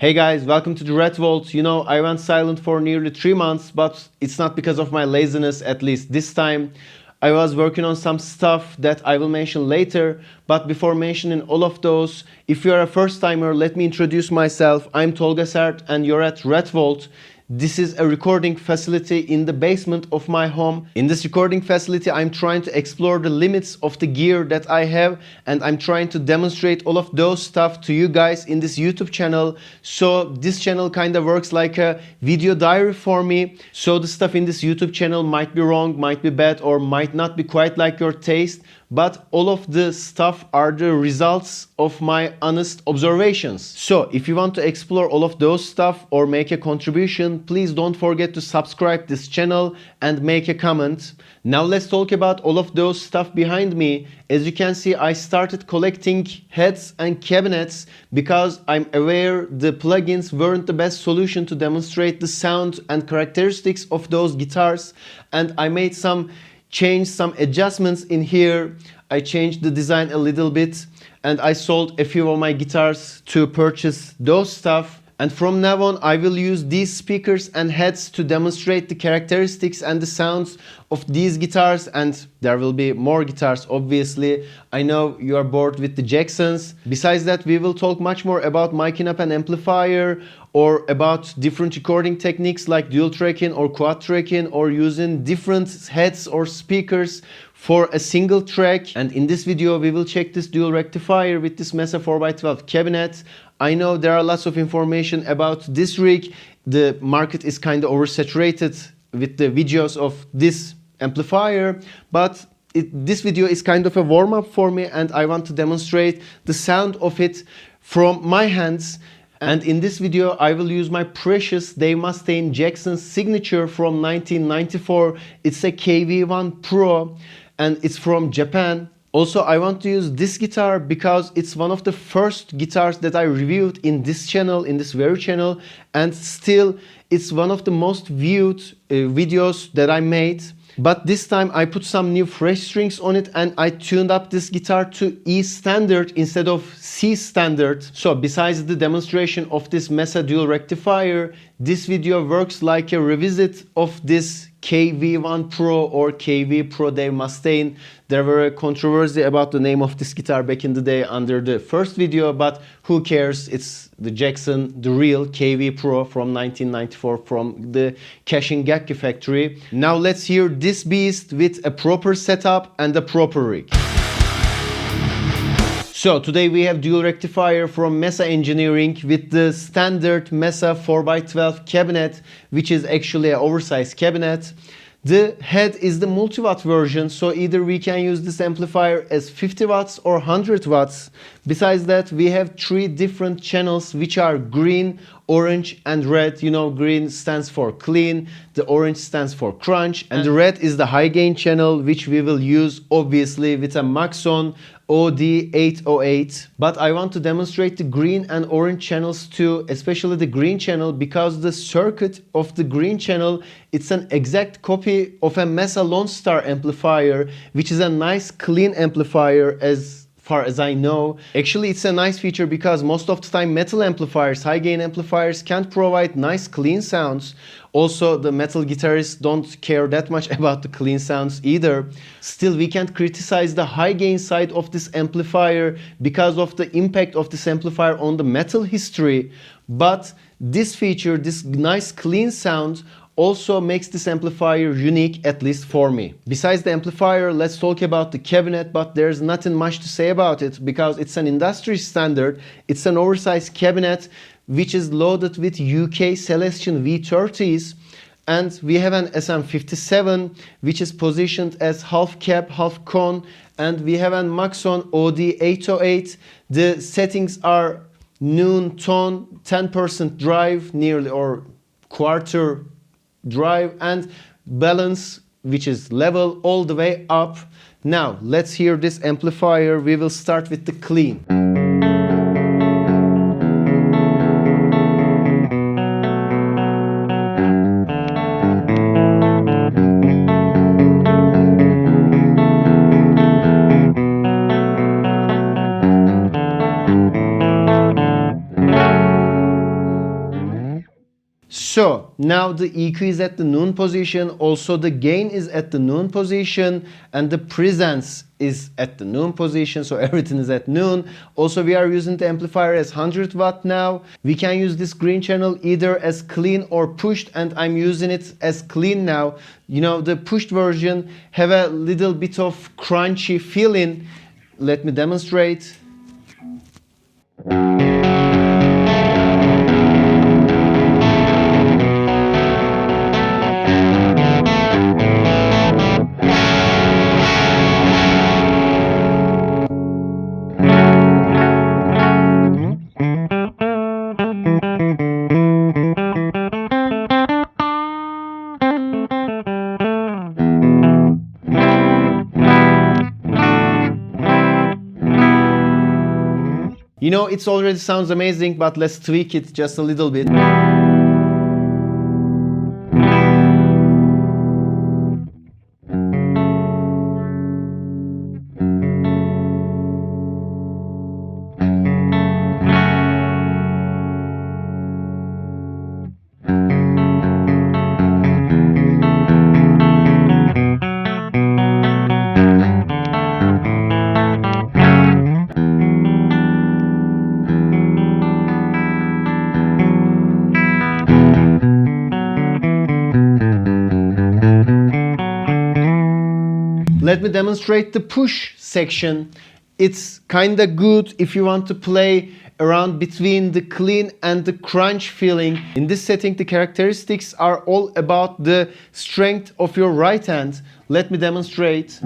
Hey guys, welcome to the Red Vault. You know, I went silent for nearly 3 months, but it's not because of my laziness, at least this time. I was working on some stuff that I will mention later, but before mentioning all of those, if you are a first timer, let me introduce myself. I'm Tolga SERT and you're at Red Vault. This is a recording facility in the basement of my home. In this recording facility, I'm trying to explore the limits of the gear that I have, and I'm trying to demonstrate all of those stuff to you guys in this YouTube channel. So this channel kind of works like a video diary for me. So the stuff in this YouTube channel might be wrong, might be bad, or might not be quite like your taste. But all of the stuff are the results of my honest observations. So if you want to explore all of those stuff or make a contribution, please don't forget to subscribe this channel and make a comment. Now let's talk about all of those stuff behind me. As you can see, I started collecting heads and cabinets because I'm aware the plugins weren't the best solution to demonstrate the sound and characteristics of those guitars, and I made some adjustments in here. I changed the design a little bit and I sold a few of my guitars to purchase those stuff. And from now on, I will use these speakers and heads to demonstrate the characteristics and the sounds of these guitars, and there will be more guitars, obviously. I know you are bored with the Jacksons. Besides that, we will talk much more about miking up an amplifier, or about different recording techniques like dual tracking or quad tracking, or using different heads or speakers for a single track. And in this video, we will check this dual rectifier with this Mesa 4x12 cabinet. I know there are lots of information about this rig. The market is kind of oversaturated with the videos of this amplifier, but this video is kind of a warm-up for me, and I want to demonstrate the sound of it from my hands. And in this video, I will use my precious Dave Mustaine Jackson signature from 1994. It's a KV1 Pro and it's from Japan. Also, I want to use this guitar because it's one of the first guitars that I reviewed in this channel, in this very channel, and still it's one of the most viewed videos that I made. But this time I put some new fresh strings on it and I tuned up this guitar to E standard instead of C standard. So besides the demonstration of this Mesa Dual Rectifier, this video works like a revisit of this KV1 Pro or KV Pro Dave Mustaine. There were a controversy about the name of this guitar back in the day under the first video, but who cares? It's the Jackson, the real KV Pro from 1994 from the Cashin Gakki factory. Now let's hear this beast with a proper setup and a proper rig. So today we have dual rectifier from Mesa Engineering with the standard Mesa 4x12 cabinet, which is actually an oversized cabinet. The head is the multiwatt version, so either we can use this amplifier as 50 watts or 100 watts. Besides that, we have 3 different channels which are green, orange and red. You know, green stands for clean, the orange stands for crunch, and the red is the high gain channel, which we will use obviously with a Maxon OD808. But I want to demonstrate the green and orange channels too, especially the green channel, because the circuit of the green channel, it's an exact copy of a Mesa Lone Star amplifier, which is a nice clean amplifier as far as I know. Actually, it's a nice feature because most of the time metal amplifiers, high gain amplifiers, can't provide nice clean sounds. Also, the metal guitarists don't care that much about the clean sounds either. Still, we can't criticize the high gain side of this amplifier because of the impact of this amplifier on the metal history. But this feature, this nice clean sound, also makes this amplifier unique, at least for me. Besides the amplifier, let's talk about the cabinet, but there's nothing much to say about it because it's an industry standard. It's an oversized cabinet which is loaded with UK Celestion V30s, and we have an SM57 which is positioned as half cab, half cone, and we have an Maxon OD808. The settings are noon tone, 10% drive nearly, or quarter drive, and balance, which is level all the way up. Now let's hear this amplifier. We will start with the clean. So now the EQ is at the noon position, also the gain is at the noon position, and the presence is at the noon position, so everything is at noon. Also we are using the amplifier as 100 watt now. We can use this green channel either as clean or pushed, and I'm using it as clean now. You know, the pushed version have a little bit of crunchy feeling. Let me demonstrate. You know, it already sounds amazing, but let's tweak it just a little bit. Let me demonstrate the push section. It's kinda good if you want to play around between the clean and the crunch feeling. In this setting, the characteristics are all about the strength of your right hand. Let me demonstrate.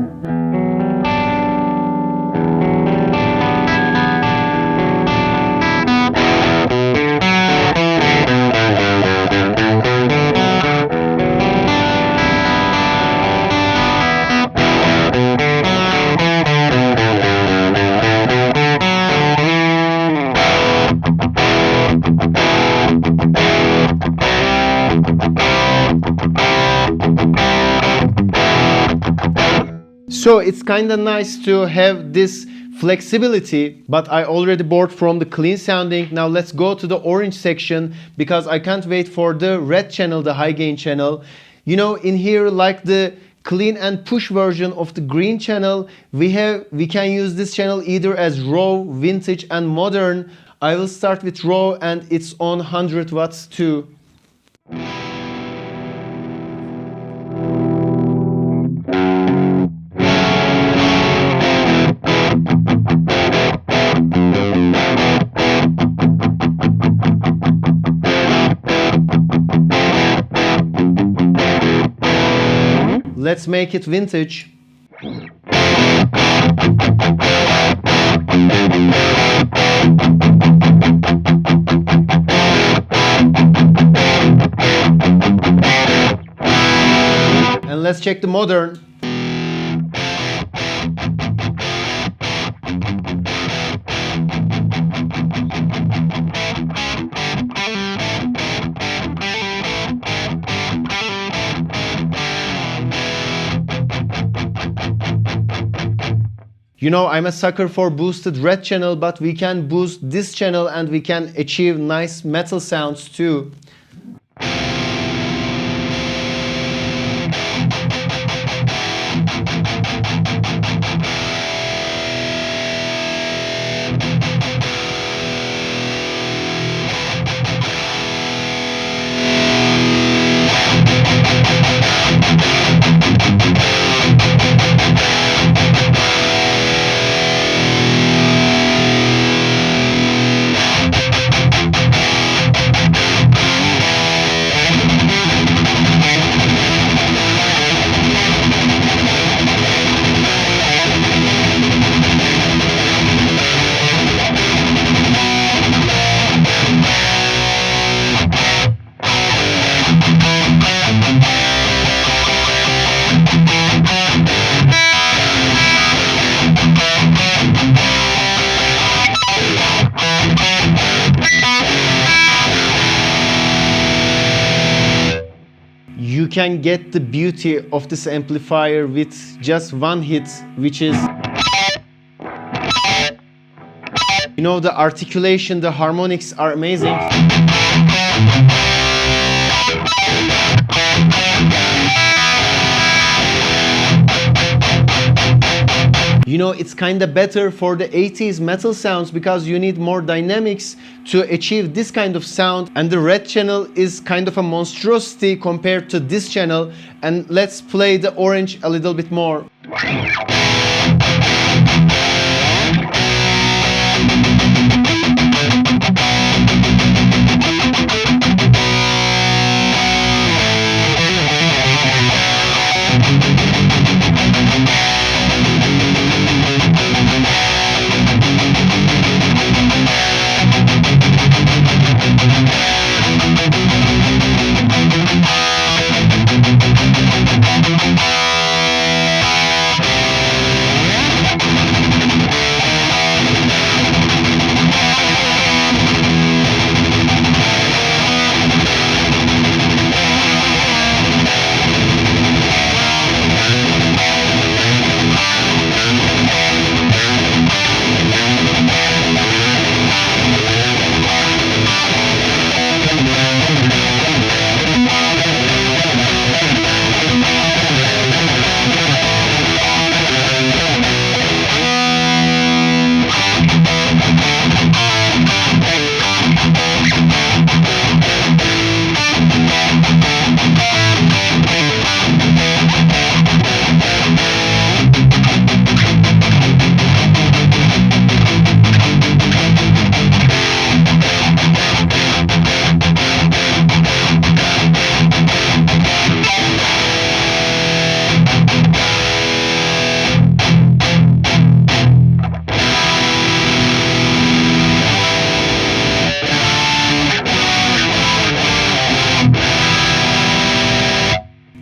So it's kinda nice to have this flexibility, but I already bored from the clean sounding. Now let's go to the orange section, because I can't wait for the red channel, the high gain channel. You know, in here, like the clean and push version of the green channel, we can use this channel either as raw, vintage and modern. I will start with raw, and it's on 100 watts too. Let's make it vintage. And let's check the modern. You know, I'm a sucker for boosted red channel, but we can boost this channel and we can achieve nice metal sounds too. You can get the beauty of this amplifier with just one hit, which is, you know, the articulation, the harmonics are amazing. it's kind of better for the 80s metal sounds because you need more dynamics to achieve this kind of sound, and the red channel is kind of a monstrosity compared to this channel. And let's play the orange a little bit more.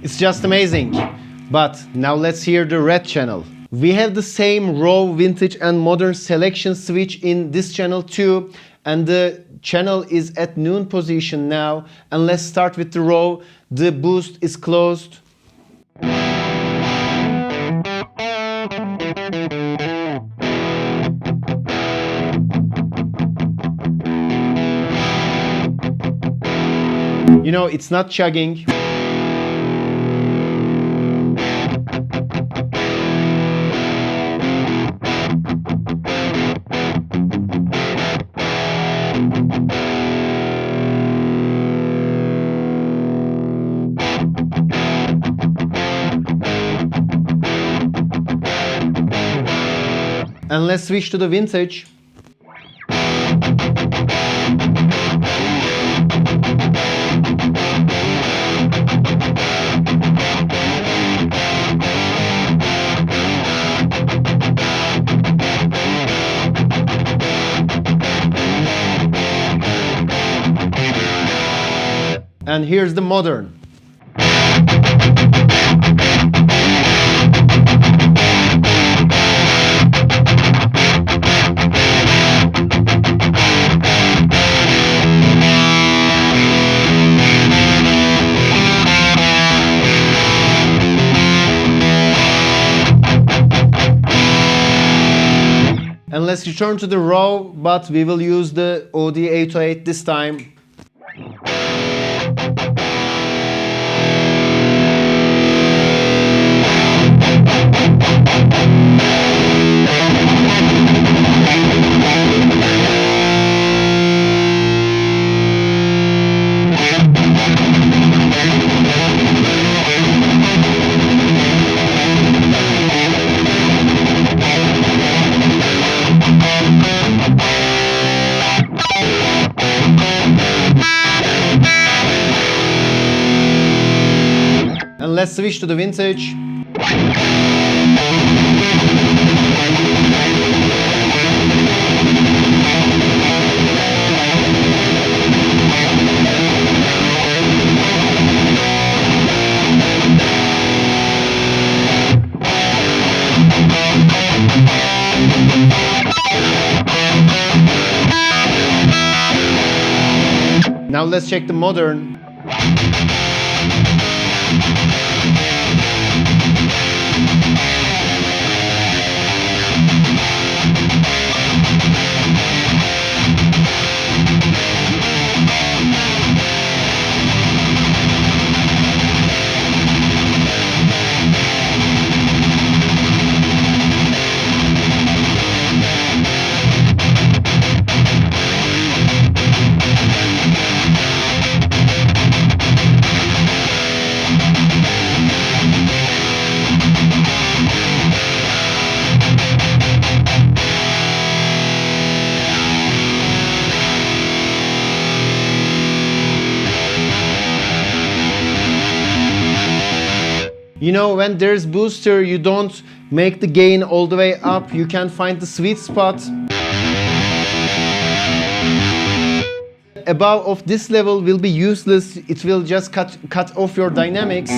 It's just amazing. But now let's hear the red channel. We have the same raw, vintage and modern selection switch in this channel too, and the channel is at noon position now. And let's start with the raw. The boost is closed. It's not chugging. And let's switch to the vintage. And here's the modern. And let's return to the raw, but we will use the OD808 this time. And let's switch to the vintage. Now let's check the modern. You know, when there's booster, you don't make the gain all the way up. You can find the sweet spot. Above of this level will be useless. It will just cut off your dynamics.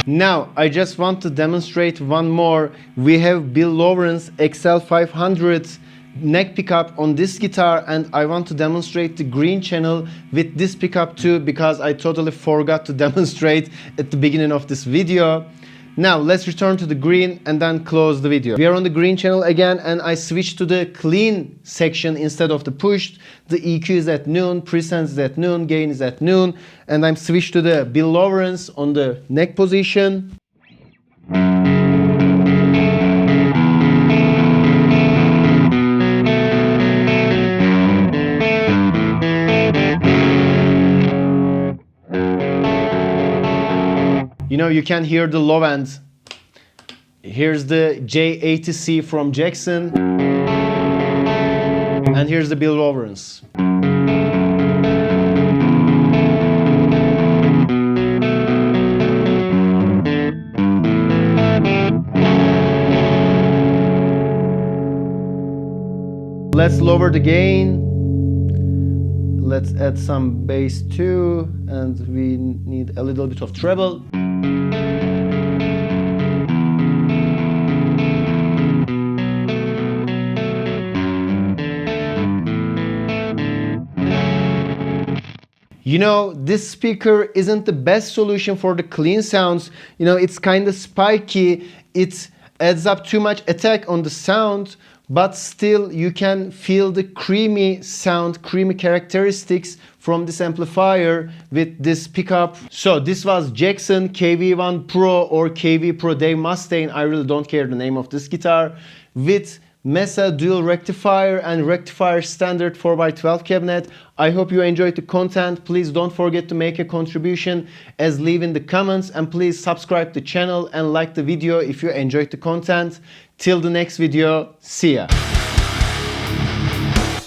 Now, I just want to demonstrate one more. We have Bill Lawrance XL500 neck pickup on this guitar, and I want to demonstrate the green channel with this pickup too, because I totally forgot to demonstrate at the beginning of this video. Now let's return to the green and then close the video. We are on the green channel again, and I switched to the clean section instead of the pushed. The EQ is at noon, presence is at noon, gain is at noon, and I'm switched to the Bill Lawrance on the neck position. You know, you can hear the low end. Here's the J80C from Jackson. And here's the Bill Lawrance. Let's lower the gain. Let's add some bass too, and we need a little bit of treble. You know, this speaker isn't the best solution for the clean sounds. You know, it's kind of spiky. It adds up too much attack on the sound, but still you can feel the creamy sound, creamy characteristics from this amplifier with this pickup. So this was Jackson KV1 Pro or KV Pro Dave Mustaine. I really don't care the name of this guitar, with Mesa Dual Rectifier and Rectifier Standard 4x12 cabinet. I hope you enjoyed the content. Please don't forget to make a contribution as leave in the comments, and please subscribe to the channel and like the video if you enjoyed the content. Till the next video, see ya.